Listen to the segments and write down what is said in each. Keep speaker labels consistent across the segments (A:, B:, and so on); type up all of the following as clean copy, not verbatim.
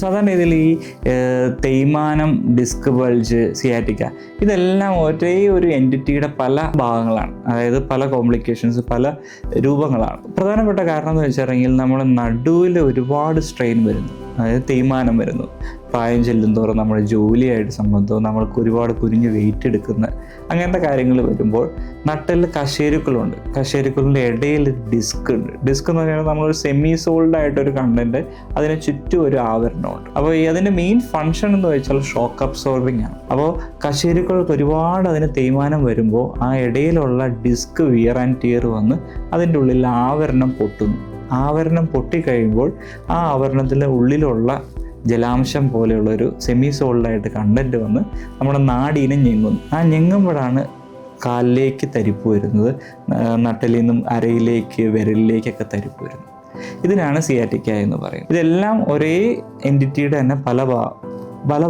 A: സാധാരണ രീതിയിൽ ഈ തേയ്മാനം, ഡിസ്ക് ബൾജ്, സിയാറ്റിക്ക ഇതെല്ലാം ഒരേ ഒരു എൻറ്റിറ്റിയുടെ പല ഭാഗങ്ങളാണ്. അതായത് പല കോംപ്ലിക്കേഷൻസ്, പല രൂപങ്ങളാണ്. പ്രധാനപ്പെട്ട കാരണം എന്ന് വെച്ചിട്ടുണ്ടെങ്കിൽ നമ്മൾ നടുവിൽ ഒരുപാട് സ്ട്രെയിൻ വരുന്നു, അതായത് തേയ്മാനം വരുന്നു. പ്രായം ചെല്ലുന്തോറും നമ്മുടെ ജോലിയായിട്ട് സംബന്ധവും നമ്മൾക്ക് ഒരുപാട് കുനിഞ്ഞ് വെയിറ്റ് എടുക്കുന്ന അങ്ങനത്തെ കാര്യങ്ങൾ വരുമ്പോൾ നട്ടിൽ കശേരുക്കളുണ്ട്. കശേരുക്കളുടെ ഇടയിൽ ഡിസ്ക് ഉണ്ട്. ഡിസ്ക് എന്ന് പറയുന്നത് നമ്മളൊരു സെമി സോൾഡ് ആയിട്ടൊരു കണ്ടന്റ്, അതിന് ചുറ്റും ഒരു ആവരണമുണ്ട്. അപ്പോൾ അതിൻ്റെ മെയിൻ ഫങ്ഷൻ എന്ന് വെച്ചാൽ ഷോക്ക് അബ്സോർബിംഗ് ആണ്. അപ്പോൾ കശേരുക്കൾക്ക് ഒരുപാട് അതിന് തേയ്മാനം വരുമ്പോൾ ആ ഇടയിലുള്ള ഡിസ്ക് വിയർ ആൻഡ് ടിയർ വന്ന് അതിൻ്റെ ഉള്ളിൽ ആവരണം പൊട്ടുന്നു. ആവരണം പൊട്ടിക്കഴിയുമ്പോൾ ആ ആവരണത്തിൻ്റെ ഉള്ളിലുള്ള ജലാംശം പോലെയുള്ളൊരു സെമി സോൾഡായിട്ട് കണ്ടൻറ്റ് വന്ന് നമ്മുടെ നാടീനെ ഞെങ്ങുന്നു. ആ ഞെങ്ങുമ്പോഴാണ് കാലിലേക്ക് തരിപ്പ് വരുന്നത്, നട്ടലിൽ നിന്നും അരയിലേക്ക്, വിരലിലേക്കൊക്കെ തരിപ്പ് വരുന്നത്. ഇതിനാണ് സിയാറ്റിക്ക എന്ന് പറയുന്നത്. ഇതെല്ലാം ഒരേ എൻറ്റിറ്റിയുടെ തന്നെ പല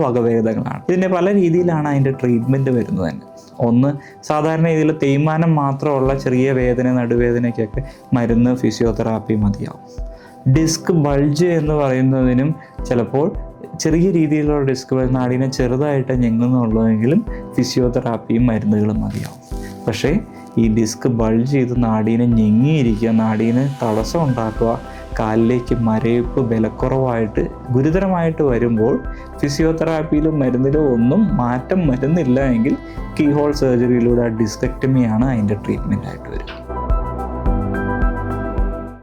A: വകഭേദങ്ങളാണ്. ഇതിൻ്റെ പല രീതിയിലാണ് അതിൻ്റെ ട്രീറ്റ്മെൻറ്റ് വരുന്നത് തന്നെ. ഒന്ന്, സാധാരണ രീതിയിൽ തേയ്മാനം മാത്രമുള്ള ചെറിയ വേദന, നടുവേദനയ്ക്കൊക്കെ മരുന്ന്, ഫിസിയോതെറാപ്പി മതിയാവും. ഡിസ്ക് ബൾജ് എന്ന് പറയുന്നതിനും ചിലപ്പോൾ ചെറിയ രീതിയിലുള്ള ഡിസ്ക് നാടിനെ ചെറുതായിട്ട് ഞെങ്ങുന്നുള്ളതെങ്കിലും ഫിസിയോതെറാപ്പിയും മരുന്നുകളും മതിയാവും. പക്ഷേ ഈ ഡിസ്ക് ബൾജ് ചെയ്ത് നാടീനെ ഞെങ്ങിയിരിക്കുക, നാടീന് തടസ്സം ഉണ്ടാക്കുക, കാലിലേക്ക് മരവിപ്പ്, ബലക്കുറവായിട്ട് ഗുരുതരമായിട്ട് വരുമ്പോൾ ഫിസിയോതെറാപ്പിയിലും മരുന്നിലും ഒന്നും മാറ്റം വരുന്നില്ല എങ്കിൽ കീഹോൾ സർജറിയിലൂടെ ഡിസ്കെക്ടമിയാണ് അതിൻ്റെ ട്രീറ്റ്മെൻറ്റായിട്ട് വരും.